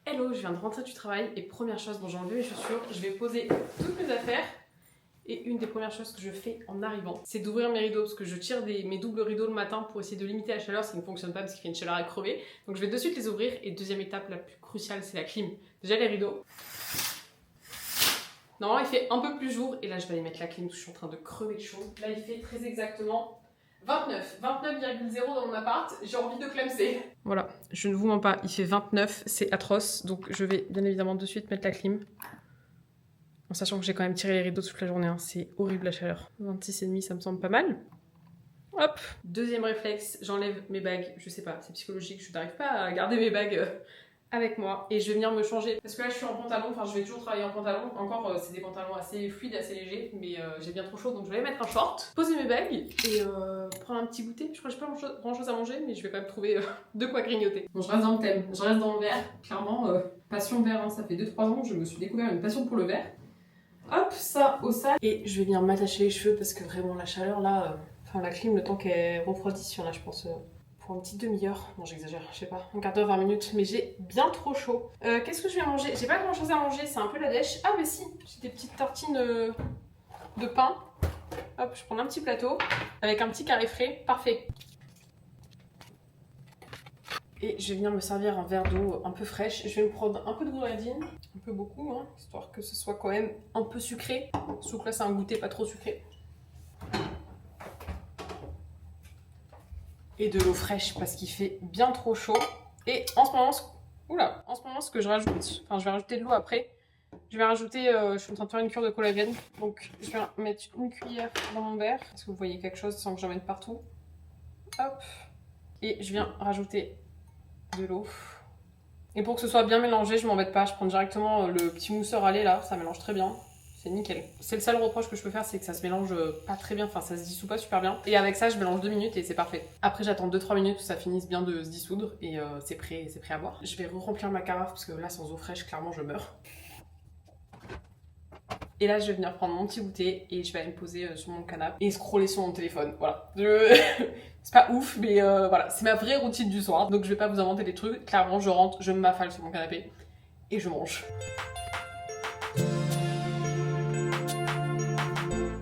Hello, je viens de rentrer du travail et première chose, bon j'ai enlevé mes chaussures, je vais poser toutes mes affaires et une des premières choses que je fais en arrivant, c'est d'ouvrir mes rideaux parce que je tire mes doubles rideaux le matin pour essayer de limiter la chaleur, ce qui ne fonctionne pas parce qu'il fait une chaleur à crever. Donc je vais de suite les ouvrir et deuxième étape la plus cruciale, c'est la clim. Déjà les rideaux. Normalement il fait un peu plus jour et là je vais aller mettre la clim parce que je suis en train de crever de chaud. Là il fait très exactement 29,0 dans mon appart, j'ai envie de clamser. Voilà, je ne vous mens pas, il fait 29, c'est atroce, donc je vais bien évidemment de suite mettre la clim. En sachant que j'ai quand même tiré les rideaux toute la journée, hein. C'est horrible la chaleur. 26,5 ça me semble pas mal. Hop, deuxième réflexe, j'enlève mes bagues, je sais pas, c'est psychologique, je n'arrive pas à garder mes bagues avec moi et je vais venir me changer parce que là je suis en pantalon, enfin je vais toujours travailler en pantalon, encore c'est des pantalons assez fluides, assez légers, mais j'ai bien trop chaud donc je vais mettre un short, poser mes bagues et prendre un petit goûter. Je crois que j'ai pas grand chose à manger mais je vais quand même trouver de quoi grignoter. Bon, je reste dans le thème, je reste dans le vert, clairement passion vert, hein, ça fait 2-3 ans que je me suis découvert une passion pour le vert. Hop, ça au sac et je vais venir m'attacher les cheveux parce que vraiment la chaleur là, enfin la clim, le temps qu'elle refroidisse, il y en a je pense pour une petite demi-heure, non j'exagère, je sais pas, un quart d'heure, 20 minutes, mais j'ai bien trop chaud. Qu'est-ce que je vais manger? J'ai pas grand chose à manger, c'est un peu la dèche. Ah mais si, j'ai des petites tartines de pain. Hop, je prends un petit plateau avec un petit carré frais, parfait. Et je vais venir me servir un verre d'eau un peu fraîche. Je vais me prendre un peu de grenadine, un peu beaucoup, hein, histoire que ce soit quand même un peu sucré. Sauf que là c'est un goûter pas trop sucré. Et de l'eau fraîche parce qu'il fait bien trop chaud. Et en ce moment, ce que je rajoute, enfin je vais rajouter de l'eau après. Je vais rajouter, je suis en train de faire une cure de collagène. Donc je vais mettre une cuillère dans mon verre. Est-ce que vous voyez quelque chose sans que j'en mette partout? Hop. Et je viens rajouter de l'eau. Et pour que ce soit bien mélangé, je m'embête pas. Je prends directement le petit mousseur à lait là, ça mélange très bien. C'est nickel. C'est le seul reproche que je peux faire, c'est que ça se mélange pas très bien, enfin ça se dissout pas super bien. Et avec ça, je mélange 2 minutes et c'est parfait. Après, j'attends 2-3 minutes que ça finisse bien de se dissoudre et c'est prêt à boire. Je vais remplir ma carafe parce que là, sans eau fraîche, clairement, je meurs. Et là, je vais venir prendre mon petit goûter et je vais aller me poser sur mon canapé et scroller sur mon téléphone. Voilà. C'est pas ouf, mais voilà, c'est ma vraie routine du soir. Donc je vais pas vous inventer des trucs. Clairement, je rentre, je m'affale sur mon canapé et je mange.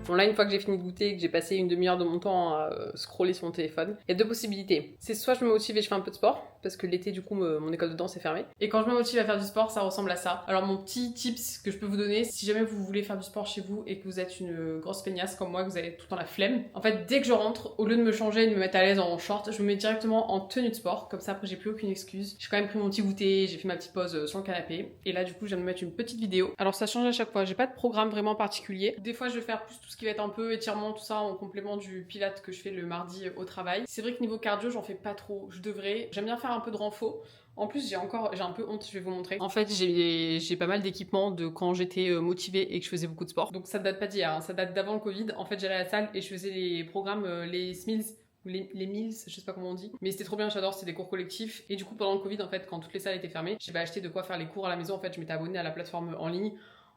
Bon là, une fois que j'ai fini de goûter et que j'ai passé une demi-heure de mon temps à scroller sur mon téléphone, il y a deux possibilités. C'est soit je me motive et je fais un peu de sport, parce que l'été du coup mon école de danse est fermée. Et quand je me motive à faire du sport, ça ressemble à ça. Alors mon petit tips que je peux vous donner, si jamais vous voulez faire du sport chez vous et que vous êtes une grosse feignasse comme moi, que vous avez tout le temps la flemme, en fait dès que je rentre, au lieu de me changer et de me mettre à l'aise en short, je me mets directement en tenue de sport, comme ça après j'ai plus aucune excuse. J'ai quand même pris mon petit goûter, j'ai fait ma petite pause sur le canapé, et là du coup je viens de mettre une petite vidéo. Alors ça change à chaque fois, j'ai pas de programme vraiment particulier. Des fois je vais faire plus tout ce qui va être un peu étirement, tout ça en complément du pilate que je fais le mardi au travail. C'est vrai que niveau cardio j'en fais pas trop, je devrais. J'aime bien faire un peu de renfo. En plus j'ai un peu honte, je vais vous montrer. En fait j'ai pas mal d'équipements de quand j'étais motivée et que je faisais beaucoup de sport. Donc ça date pas d'hier, hein, ça date d'avant le Covid. En fait j'allais à la salle et je faisais les programmes, les SMILS. Les Mills, je sais pas comment on dit, mais c'était trop bien, j'adore, c'était des cours collectifs. Et du coup pendant le Covid en fait, quand toutes les salles étaient fermées, j'ai acheté de quoi faire les cours à la maison. En fait je m'étais abonnée à la plateforme en ligne.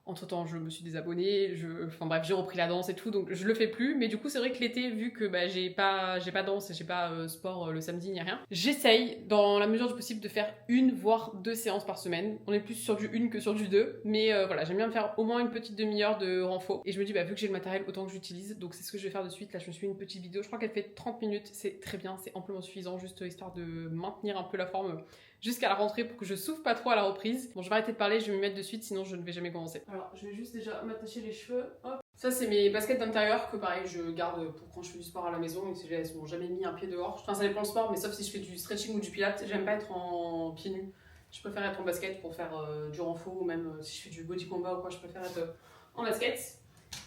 Entre temps, je me suis désabonnée, enfin bref, j'ai repris la danse et tout, donc je le fais plus. Mais du coup, c'est vrai que l'été, vu que j'ai pas danse et j'ai pas sport le samedi ni rien, j'essaye, dans la mesure du possible, de faire 1 voire 2 séances par semaine. On est plus sur du 1 que sur du 2, mais voilà, j'aime bien me faire au moins une petite demi-heure de renfo. Et je me dis, vu que j'ai le matériel, autant que j'utilise, donc c'est ce que je vais faire de suite. Là, je me suis fait une petite vidéo, je crois qu'elle fait 30 minutes, c'est très bien, c'est amplement suffisant, juste histoire de maintenir un peu la forme jusqu'à la rentrée pour que je souffre pas trop à la reprise. Bon, je vais arrêter de parler, je vais m'y mettre de suite, sinon je ne vais jamais commencer. Alors, je vais juste déjà m'attacher les cheveux. Hop. Ça, c'est mes baskets d'intérieur que pareil, je garde pour quand je fais du sport à la maison et si elles sont jamais mis un pied dehors. Enfin, ça dépend le sport, mais sauf si je fais du stretching ou du pilates, j'aime pas être en pieds nus. Je préfère être en basket pour faire du renfo ou même si je fais du body combat ou quoi, je préfère être en basket.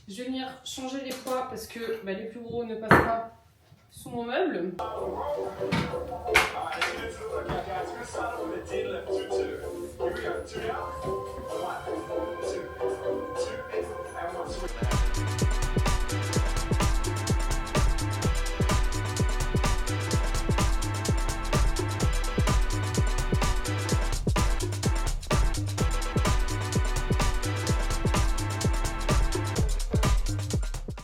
Je vais venir changer les poids parce que les plus gros ne passent pas sous mon meuble.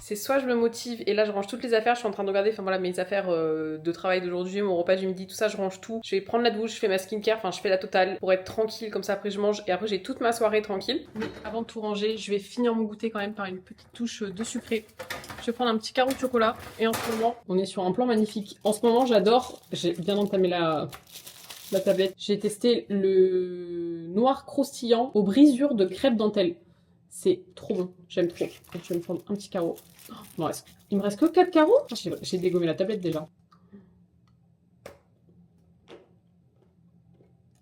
C'est soit je me motive et là je range toutes les affaires, je suis en train de regarder, enfin voilà, mes affaires de travail d'aujourd'hui, mon repas du midi, tout ça, je range tout. Je vais prendre la douche, je fais ma skincare, enfin je fais la totale pour être tranquille, comme ça après je mange et après j'ai toute ma soirée tranquille. Mais avant de tout ranger, je vais finir mon goûter quand même par une petite touche de sucré. Je vais prendre un petit carreau de chocolat et en ce moment, on est sur un plan magnifique. En ce moment, j'adore, j'ai bien entamé la tablette. J'ai testé le noir croustillant aux brisures de crêpe dentelle. C'est trop bon, j'aime trop. Donc je vais me prendre un petit carreau. Oh, il me reste que 4 carreaux. J'ai dégommé la tablette déjà.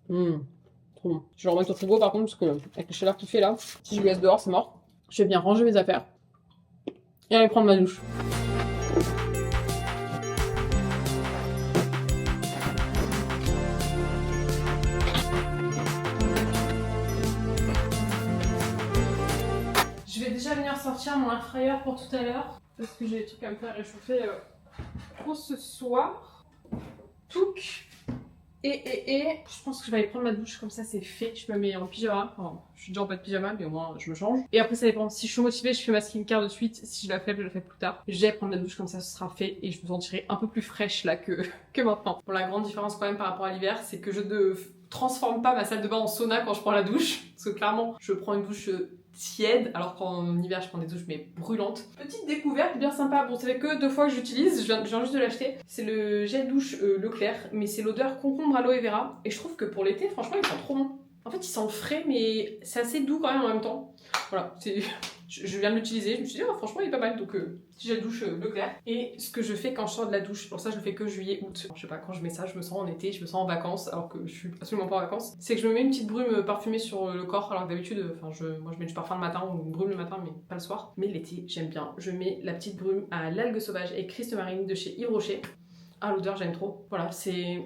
Trop bon. Je vais le remettre au frigo par contre parce que avec la chaleur qu'il fait là, si je le laisse dehors c'est mort. Je vais bien ranger mes affaires et aller prendre ma douche. Je vais déjà venir sortir mon air fryer pour tout à l'heure parce que j'ai des trucs à me faire réchauffer pour ce soir. Touc. Et je pense que je vais aller prendre ma douche, comme ça c'est fait, je me mets en pyjama, enfin je suis déjà en pas de pyjama mais au moins je me change. Et après ça dépend, si je suis motivée je fais ma skincare de suite, si je la fais plus tard. Je vais prendre la douche comme ça ce sera fait et je me sentirai un peu plus fraîche là que maintenant. Bon la grande différence quand même par rapport à l'hiver c'est que je ne transforme pas ma salle de bain en sauna quand je prends la douche. Parce que clairement je prends une douche tiède, alors qu'en hiver je prends des douches mais brûlantes. Petite découverte bien sympa, bon ça fait que 2 fois que j'utilise, je viens juste de l'acheter. C'est le gel douche Leclerc, mais c'est l'odeur concombre aloe vera. Et je trouve que pour l'été franchement il sent trop bon. En fait il sent frais mais c'est assez doux quand même en même temps. Voilà, je viens de l'utiliser, je me suis dit oh, franchement il est pas mal, donc petit gel douche Leclerc. Et ce que je fais quand je sors de la douche, pour ça je le fais que juillet, août. Je sais pas, quand je mets ça je me sens en été, je me sens en vacances alors que je suis absolument pas en vacances. C'est que je me mets une petite brume parfumée sur le corps alors que d'habitude, moi je mets du parfum le matin ou une brume le matin mais pas le soir. Mais l'été j'aime bien, je mets la petite brume à l'algue sauvage et Christ Marine de chez Yves Rocher. Ah l'odeur j'aime trop, voilà c'est...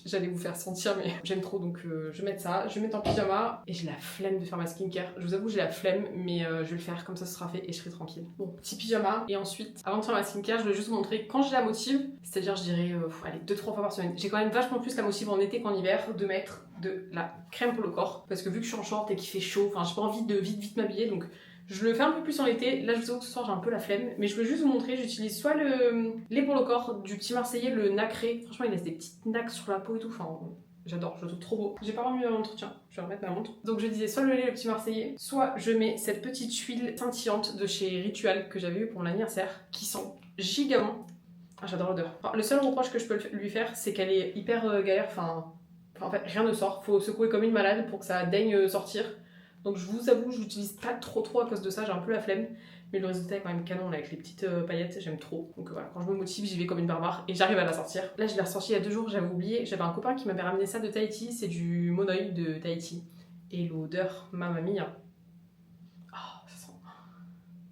J'allais vous faire sentir mais j'aime trop donc je vais mettre ça, je vais mettre en pyjama et j'ai la flemme de faire ma skincare. Je vous avoue j'ai la flemme mais je vais le faire comme ça ce sera fait et je serai tranquille. Bon petit pyjama et ensuite avant de faire ma skincare je voulais juste vous montrer quand je la motive, c'est-à-dire je dirais allez 2-3 fois par semaine. J'ai quand même vachement plus la motive en été qu'en hiver de mettre de la crème pour le corps parce que vu que je suis en short et qu'il fait chaud, enfin j'ai pas envie de vite m'habiller donc je le fais un peu plus en été. Là je vous avoue que ce soir j'ai un peu la flemme mais je voulais juste vous montrer, j'utilise soit le lait pour le corps du petit Marseillais, le nacré, franchement il laisse des petites nacs sur la peau et tout, enfin j'adore, je le trouve trop beau. J'ai pas remis mon montre, tiens, je vais remettre ma montre. Donc je disais soit le lait le petit Marseillais, soit je mets cette petite huile scintillante de chez Ritual que j'avais eu pour mon anniversaire qui sent giga bon. Ah j'adore l'odeur. Enfin, le seul reproche que je peux lui faire c'est qu'elle est hyper galère, enfin en fait rien ne sort, faut secouer comme une malade pour que ça daigne sortir. Donc je vous avoue, je l'utilise pas trop à cause de ça, j'ai un peu la flemme. Mais le résultat est quand même canon là, avec les petites paillettes, j'aime trop. Donc voilà, quand je me motive, j'y vais comme une barbare et j'arrive à la sortir. Là, je l'ai ressorti il y a 2 jours, j'avais oublié. J'avais un copain qui m'avait ramené ça de Tahiti, c'est du monoï de Tahiti. Et l'odeur, mamma mia. Oh,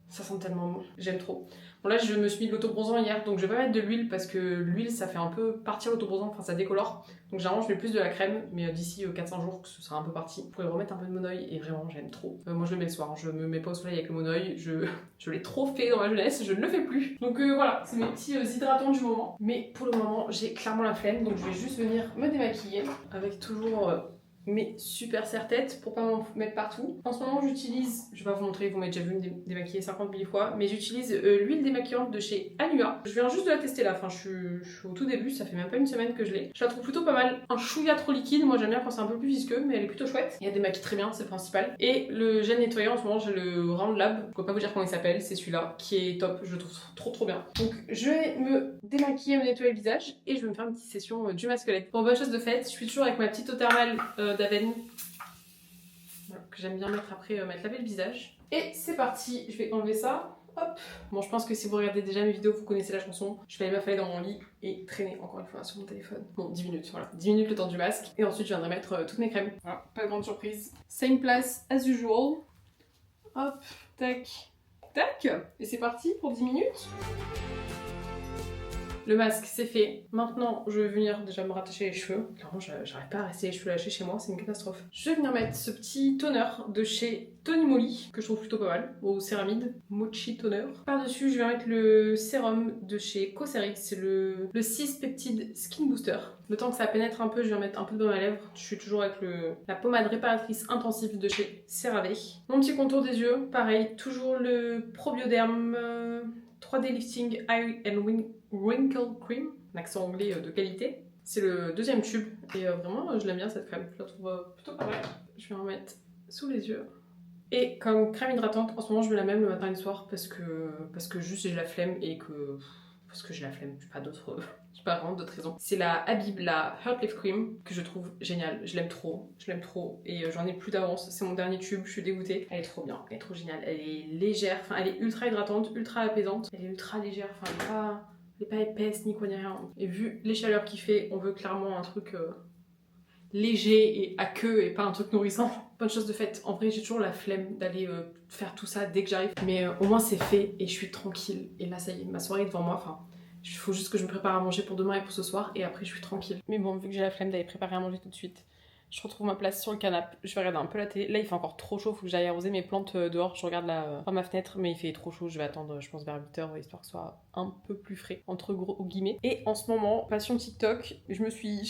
ça sent tellement bon, j'aime trop. Bon là je me suis mis de l'autobronzant hier donc je vais pas mettre de l'huile parce que l'huile ça fait un peu partir l'autobronzant, enfin ça décolore. Donc généralement je mets plus de la crème mais d'ici 400 jours que ce sera un peu parti. Vous pourrez remettre un peu de monoï et vraiment j'aime trop. Moi je le mets le soir, hein. Je me mets pas au soleil avec le monoï, je l'ai trop fait dans ma jeunesse, je ne le fais plus. Donc voilà, c'est mes petits hydratants du moment. Mais pour le moment j'ai clairement la flemme donc je vais juste venir me démaquiller avec toujours... mes super serre-tête pour pas m'en mettre partout. En ce moment j'utilise, je vais pas vous montrer, vous m'avez déjà vu me démaquiller 50 000 fois, mais j'utilise l'huile démaquillante de chez Anua. Je viens juste de la tester là, enfin je suis au tout début, ça fait même pas une semaine que je l'ai. Je la trouve plutôt pas mal, un chouïa trop liquide, moi j'aime bien quand c'est un peu plus visqueux, mais elle est plutôt chouette. Il y a des maquilles très bien, c'est le principal. Et le gel nettoyant en ce moment j'ai le Round Lab, je peux pas vous dire comment il s'appelle, c'est celui-là, qui est top, je le trouve trop bien. Donc je vais me démaquiller, me nettoyer le visage, et je vais me faire une petite session du masquelette. Bon bonne chose de faite, je suis toujours avec ma petite eau thermale d'Aven, voilà, que j'aime bien mettre après m'être lavé le visage. Et c'est parti, je vais enlever ça. Hop. Bon je pense que si vous regardez déjà mes vidéos vous connaissez la chanson. Je vais aller m'affaler dans mon lit et traîner encore une fois sur mon téléphone. Bon 10 minutes, voilà, 10 minutes le temps du masque. Et ensuite je viendrai mettre toutes mes crèmes. Voilà, pas de grande surprise. Same place as usual. Hop, tac, tac. Et c'est parti pour 10 minutes. Le masque c'est fait. Maintenant je vais venir déjà me rattacher les cheveux. Clairement j'arrive pas à rester les cheveux lâchés chez moi, c'est une catastrophe. Je vais venir mettre ce petit toner de chez Tony Moly que je trouve plutôt pas mal, au céramide, Mochi Toner. Par dessus je vais mettre le sérum de chez Cosrx, c'est le 6 Peptide Skin Booster. Le temps que ça pénètre un peu, je vais mettre un peu de baume à lèvres. Je suis toujours avec la pommade réparatrice intensive de chez CeraVe. Mon petit contour des yeux, pareil, toujours le Probioderm 3D Lifting Eye and Wrinkle Cream, un accent anglais de qualité. C'est le deuxième tube et vraiment je l'aime bien cette crème, je la trouve plutôt pas mal. Je vais en mettre sous les yeux. Et comme crème hydratante, en ce moment je mets la même le matin et le soir parce que juste j'ai la flemme et que... Parce que j'ai la flemme, j'ai pas d'autres... J'ai pas vraiment d'autres raisons. C'est la Habib, la Heart Lift Cream, que je trouve géniale. Je l'aime trop, et j'en ai plus d'avance. C'est mon dernier tube, je suis dégoûtée. Elle est trop bien, elle est trop géniale. Elle est légère, enfin elle est ultra hydratante, ultra apaisante. Elle est ultra légère, enfin elle est pas épaisse ni quoi ni rien. Et vu les chaleurs qu'il fait, on veut clairement un truc léger et aqueux et pas un truc nourrissant. Bonne chose de faite. En vrai, j'ai toujours la flemme d'aller faire tout ça dès que j'arrive. Mais au moins c'est fait et je suis tranquille. Et là, ça y est, ma soirée est devant moi. Enfin, il faut juste que je me prépare à manger pour demain et pour ce soir et après je suis tranquille. Mais bon, vu que j'ai la flemme d'aller préparer à manger tout de suite, je retrouve ma place sur le canapé, je vais regarder un peu la télé. Là il fait encore trop chaud, faut que j'aille arroser mes plantes dehors. Je regarde là par ma fenêtre, mais il fait trop chaud, je vais attendre je pense vers 8h histoire que ce soit un peu plus frais, entre gros guillemets. Et en ce moment, passion TikTok, je me suis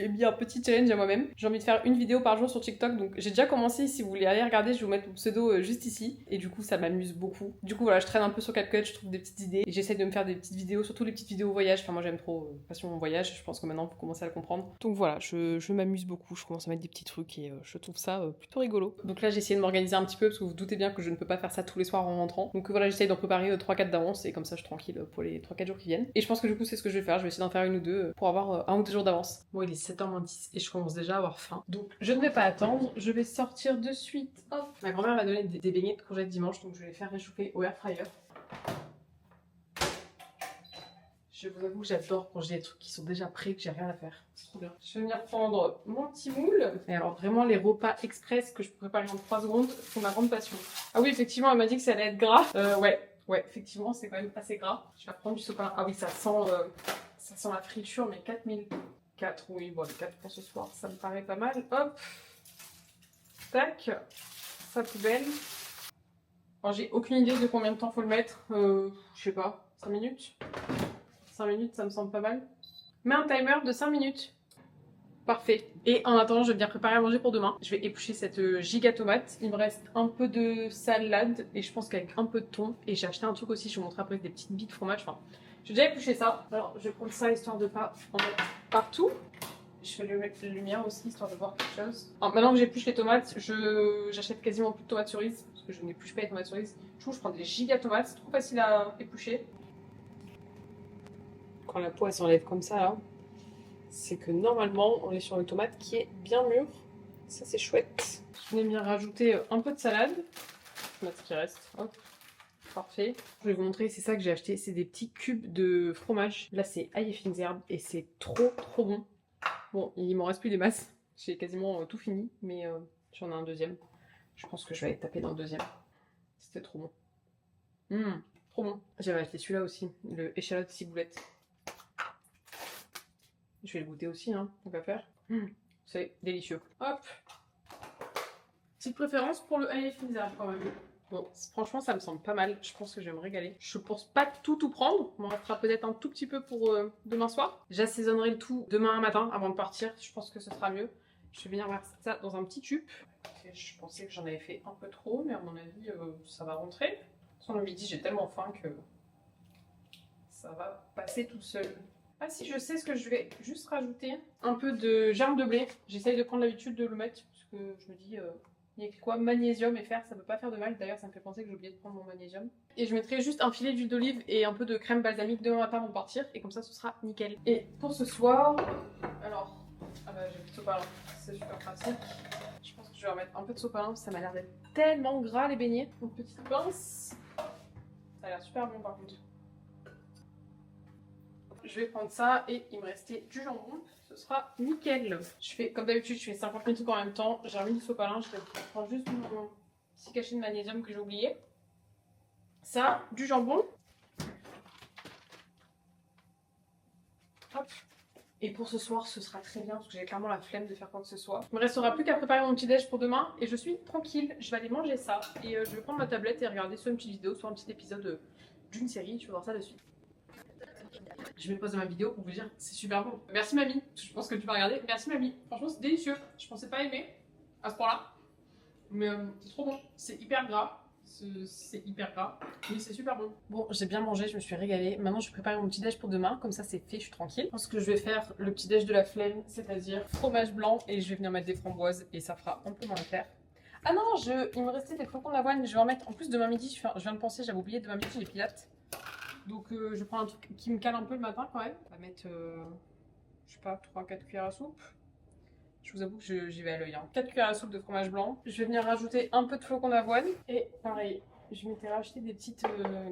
mis un petit challenge à moi-même. J'ai envie de faire une vidéo par jour sur TikTok, donc j'ai déjà commencé. Si vous voulez aller regarder, je vais vous mettre mon pseudo juste ici. Et du coup ça m'amuse beaucoup. Du coup voilà, je traîne un peu sur CapCut, je trouve des petites idées. Et j'essaie de me faire des petites vidéos, surtout les petites vidéos voyage. Enfin moi j'aime trop passion voyage, je pense que maintenant vous commencez à le comprendre. Donc voilà, je m'amuse beaucoup, je commence à mettre des petits trucs et je trouve ça plutôt rigolo. Donc là j'ai essayé de m'organiser un petit peu parce que vous vous doutez bien que je ne peux pas faire ça tous les soirs en rentrant. Donc voilà, j'essaye d'en préparer 3-4 d'avance et comme ça je suis tranquille pour les 3-4 jours qui viennent. Et je pense que du coup c'est ce que je vais faire, je vais essayer d'en faire une ou deux pour avoir 1 ou 2 jours d'avance. Bon il est 7h-10 et je commence déjà à avoir faim. Donc je ne vais pas attendre, je vais sortir de suite. Hop. Ma grand-mère m'a donné des beignets de courgettes dimanche, donc je vais les faire réchauffer au air fryer. Je vous avoue que j'adore quand j'ai des trucs qui sont déjà prêts, que j'ai rien à faire. C'est trop bien. Je vais venir prendre mon petit moule. Et alors vraiment les repas express que je peux préparer en 3 secondes, c'est ma grande passion. Ah oui, effectivement, elle m'a dit que ça allait être gras. Ouais, effectivement, c'est quand même assez gras. Je vais prendre du sopalin. Ah oui, ça sent la friture, mais 4004, oui, bon, les 4 pour ce soir, ça me paraît pas mal. Hop, tac, sa poubelle. Alors j'ai aucune idée de combien de temps faut le mettre. Je sais pas, 5 minutes 5 minutes, ça me semble pas mal. Mets un timer de 5 minutes. Parfait. Et en attendant, je vais bien préparer à manger pour demain. Je vais éplucher cette giga tomate. Il me reste un peu de salade et je pense qu'avec un peu de thon. Et j'ai acheté un truc aussi, je vais vous montrer après, des petites billes de fromage. Enfin, j'ai déjà épluché ça. Alors, je vais prendre ça histoire de pas en mettre partout. Je vais lui mettre la lumière aussi, histoire de voir quelque chose. Alors, maintenant que j'épluche les tomates, j'achète quasiment plus de tomates cerises. Parce que je n'épluche pas les tomates cerises. Du coup, je prends des giga tomates. C'est trop facile à éplucher. Quand la peau elle s'enlève comme ça là, c'est que normalement on est sur une tomate qui est bien mûre. Ça c'est chouette. Je vais bien rajouter un peu de salade. Je vais mettre ce qui reste. Hop. Parfait. Je vais vous montrer, c'est ça que j'ai acheté. C'est des petits cubes de fromage. Là c'est ail et fines herbes et c'est trop bon. Bon, il m'en reste plus des masses. J'ai quasiment tout fini, mais j'en ai un deuxième. Je pense que je vais aller taper dans le deuxième. C'était trop bon. Trop bon. J'avais acheté celui-là aussi, le échalote ciboulette. Je vais le goûter aussi, hein, tant qu'à faire. C'est délicieux. Hop. Petite préférence pour le ail et fines herbes quand même. Bon, franchement, ça me semble pas mal. Je pense que je vais me régaler. Je pense pas tout prendre. On en restera peut-être un tout petit peu pour demain soir. J'assaisonnerai le tout demain matin avant de partir. Je pense que ce sera mieux. Je vais venir verser ça dans un petit tube. Je pensais que j'en avais fait un peu trop, mais à mon avis, ça va rentrer. De toute façon, le midi, j'ai tellement faim que ça va passer tout seul. Ah si, je sais ce que je vais juste rajouter. Un peu de germe de blé. J'essaye de prendre l'habitude de le mettre parce que je me dis, il y a quoi, magnésium et fer, ça peut pas faire de mal. D'ailleurs, ça me fait penser que j'ai oublié de prendre mon magnésium. Et je mettrai juste un filet d'huile d'olive et un peu de crème balsamique demain matin avant de partir. Et comme ça, ce sera nickel. Et pour ce soir, alors, ah bah j'ai plus de sopalin, c'est super pratique. Je pense que je vais remettre un peu de sopalin, ça m'a l'air d'être tellement gras les beignets. Une petite pince. Ça a l'air super bon par contre. Je vais prendre ça et il me restait du jambon, ce sera nickel. Je fais comme d'habitude, je fais 50 000 trucs en même temps. J'ai remis du sopalin, je prends juste mon petit cachet de magnésium que j'ai oublié. Ça, du jambon. Hop. Et pour ce soir, ce sera très bien parce que j'ai clairement la flemme de faire quoi que ce soit. Il me restera plus qu'à préparer mon petit déj pour demain et je suis tranquille. Je vais aller manger ça et je vais prendre ma tablette et regarder soit une petite vidéo, soit un petit épisode d'une série. Je vais voir ça de suite. Je vais poser ma vidéo pour vous dire c'est super bon. Merci mamie, je pense que tu vas regarder. Merci mamie, franchement c'est délicieux. Je pensais pas aimer à ce point là. Mais c'est trop bon, c'est hyper gras. C'est hyper gras, mais c'est super bon. Bon, j'ai bien mangé, je me suis régalée. Maintenant, je vais préparer mon petit déj pour demain, comme ça c'est fait, je suis tranquille. Je pense que je vais faire le petit déj de la flemme, c'est-à-dire fromage blanc, et je vais venir mettre des framboises, et ça fera amplement l'affaire. Ah non, il me restait des flocons d'avoine, je vais en mettre en plus demain midi. Je viens de penser, j'avais oublié, demain midi les pilates. Donc je prends un truc qui me cale un peu le matin quand même. On va mettre, je sais pas, 3-4 cuillères à soupe. Je vous avoue que j'y vais à l'œil. 4 cuillères à soupe de fromage blanc. Je vais venir rajouter un peu de flocons d'avoine. Et pareil, je m'étais racheté des petites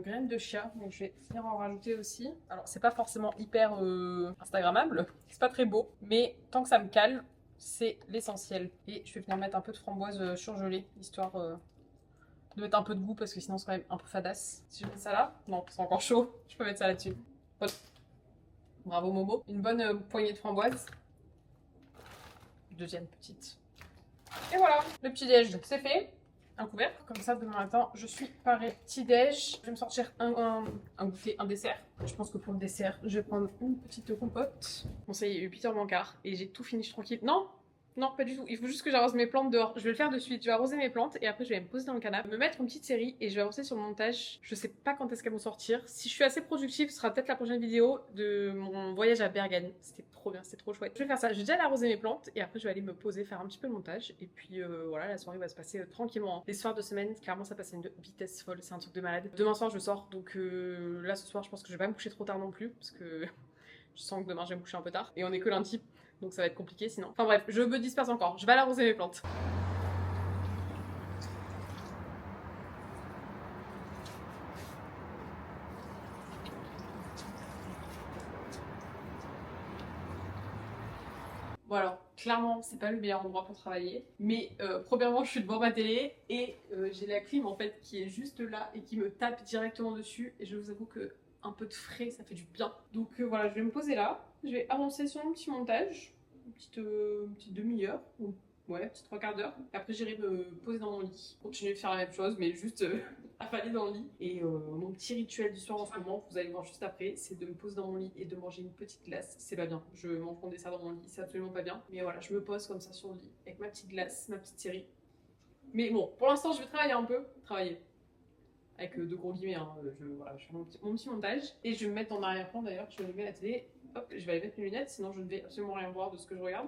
graines de chia. Donc je vais venir en rajouter aussi. Alors c'est pas forcément hyper instagrammable. C'est pas très beau. Mais tant que ça me cale, c'est l'essentiel. Et je vais venir mettre un peu de framboise surgelée. Histoire de mettre un peu de goût parce que sinon c'est quand même un peu fadasse. Si je mets ça là, non, c'est encore chaud. Je peux mettre ça là-dessus. Bravo Momo. Une bonne poignée de framboise. Deuxième petite. Et voilà, le petit déj, c'est fait. Un couvercle, comme ça demain matin, je suis parée. Petit déj, je vais me sortir un goûter, un dessert. Je pense que pour le dessert, je vais prendre une petite compote. Bon, ça y est, il est 8h moins quart et j'ai tout fini, je suis tranquille. Non, non, pas du tout. Il faut juste que j'arrose mes plantes dehors. Je vais le faire de suite. Je vais arroser mes plantes et après je vais me poser dans le canapé, me mettre une petite série et je vais avancer sur le montage. Je sais pas quand est-ce qu'elles vont sortir. Si je suis assez productive, ce sera peut-être la prochaine vidéo de mon voyage à Bergen. C'était trop bien, c'était trop chouette. Je vais faire ça. Je vais déjà aller arroser mes plantes et après je vais aller me poser, faire un petit peu le montage. Et puis voilà, la soirée va se passer tranquillement. Les soirs de semaine, clairement ça passe à une vitesse folle. C'est un truc de malade. Demain soir je sors donc là ce soir je pense que je vais pas me coucher trop tard non plus parce que je sens que demain je vais me coucher un peu tard. Et on est que lundi. Donc ça va être compliqué sinon. Enfin bref, je me disperse encore. Je vais aller arroser mes plantes. Bon alors, clairement, c'est pas le meilleur endroit pour travailler. Mais premièrement, je suis devant ma télé et j'ai la clim en fait qui est juste là et qui me tape directement dessus. Et je vous avoue que un peu de frais, ça fait du bien. Donc voilà, je vais me poser là. Je vais avancer sur mon petit montage. Une petite demi-heure. Ouais, petit 3/4 d'heure. Après, j'irai me poser dans mon lit. Continuer de faire la même chose, mais juste affaler dans le lit. Et mon petit rituel du soir en ce moment, vous allez voir juste après, c'est de me poser dans mon lit et de manger une petite glace. C'est pas bien. Je mange mon dessert dans mon lit, c'est absolument pas bien. Mais voilà, je me pose comme ça sur le lit avec ma petite glace, ma petite série. Mais bon, pour l'instant, je vais travailler un peu. Travailler. Avec de gros guillemets, hein. Voilà, je fais mon petit montage. Et je vais me mettre en arrière-plan d'ailleurs. Je vais allumer la télé. Hop, je vais aller mettre mes lunettes, sinon je ne vais absolument rien voir de ce que je regarde.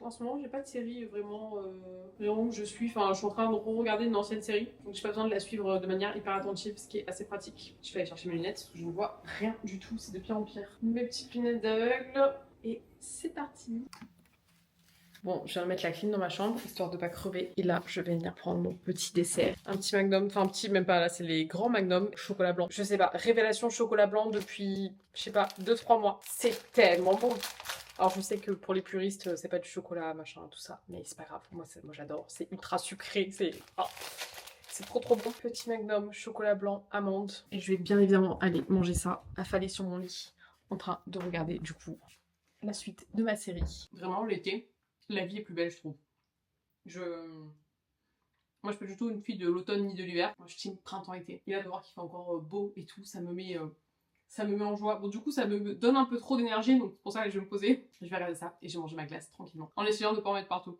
En ce moment, j'ai pas de série vraiment où je suis. Enfin, je suis en train de regarder une ancienne série, donc j'ai pas besoin de la suivre de manière hyper attentive, ce qui est assez pratique. Je vais aller chercher mes lunettes parce que je ne vois rien du tout, c'est de pire en pire. Mes petites lunettes d'aveugle, et c'est parti. Bon, je viens de mettre la clim dans ma chambre, histoire de pas crever. Et là, je vais venir prendre mon petit dessert. Un petit Magnum, enfin un petit, même pas, là c'est les grands Magnum chocolat blanc. Je sais pas, révélation chocolat blanc depuis, je sais pas, 2-3 mois. C'est tellement bon. Alors je sais que pour les puristes, c'est pas du chocolat, machin, tout ça. Mais c'est pas grave, moi j'adore. C'est ultra sucré, c'est trop trop bon. Petit Magnum chocolat blanc amande. Et je vais bien évidemment aller manger ça, affalé sur mon lit, en train de regarder du coup la suite de ma série. Vraiment l'été, la vie est plus belle, je trouve. Moi, je suis pas du tout une fille de l'automne ni de l'hiver. Moi, je team printemps-été. Et là, de voir qu'il fait encore beau et tout, ça me met en joie. Bon, du coup, ça me donne un peu trop d'énergie, donc c'est pour ça que je vais me poser. Je vais regarder ça et je vais manger ma glace tranquillement. En essayant de pas en mettre partout.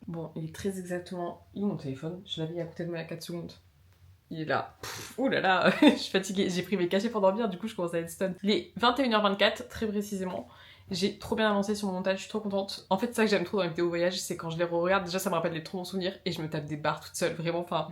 Bon, il est très exactement... Il est mon téléphone. Je l'avais à côté de moi il y a 4 secondes. Il est là. Ouh là là, je suis fatiguée. J'ai pris mes cachets pour dormir, du coup, je commence à être stun. Il est 21h24, très précisément. J'ai trop bien avancé sur mon montage, je suis trop contente. En fait, c'est ça que j'aime trop dans les vidéos voyage, c'est quand je les re-regarde, déjà ça me rappelle des trop bons souvenirs et je me tape des barres toute seule, vraiment, enfin...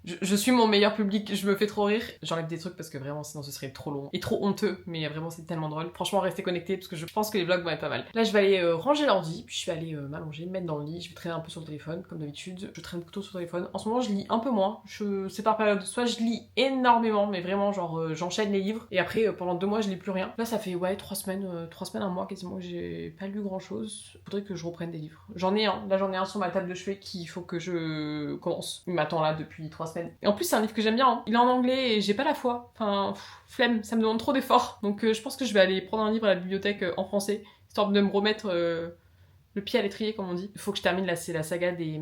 Je suis mon meilleur public, je me fais trop rire. J'enlève des trucs parce que vraiment sinon ce serait trop long et trop honteux, mais vraiment c'est tellement drôle. Franchement restez connectés parce que je pense que les vlogs vont être pas mal. Là je vais aller ranger l'ordi, puis je vais aller m'allonger, me mettre dans le lit, je vais traîner un peu sur le téléphone comme d'habitude. Je traîne plutôt sur le téléphone. En ce moment je lis un peu moins, c'est par période. Soit je lis énormément, mais vraiment genre j'enchaîne les livres et après pendant 2 mois je lis plus rien. Là ça fait ouais 3 semaines, 1 mois quasiment que j'ai pas lu grand chose. Faudrait que je reprenne des livres. J'en ai un, là j'en ai un sur ma table de chevet qu'il faut que je commence. Il m'attend là depuis 3 semaines. Et en plus c'est un livre que j'aime bien, hein. Il est en anglais et j'ai pas la foi. Enfin, flemme, ça me demande trop d'efforts. Donc je pense que je vais aller prendre un livre à la bibliothèque en français, histoire de me remettre le pied à l'étrier comme on dit. Il faut que je termine là, c'est la saga des...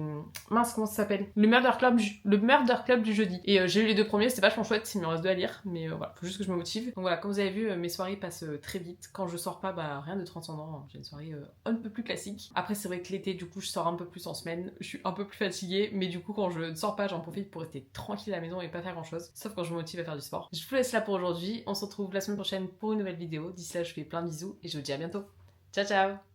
Mince, comment ça s'appelle? Le Murder Club du jeudi. Et j'ai lu les 2 premiers, c'était vachement chouette, il me reste 2 à lire, mais voilà, faut juste que je me motive. Donc voilà, comme vous avez vu, mes soirées passent très vite. Quand je sors pas, bah rien de transcendant, j'ai une soirée un peu plus classique. Après c'est vrai que l'été, du coup, je sors un peu plus en semaine, je suis un peu plus fatiguée, mais du coup quand je ne sors pas, j'en profite pour rester tranquille à la maison et pas faire grand chose, sauf quand je me motive à faire du sport. Je vous laisse là pour aujourd'hui, on se retrouve la semaine prochaine pour une nouvelle vidéo. D'ici là, je fais plein de bisous et je vous dis à bientôt. Ciao ciao!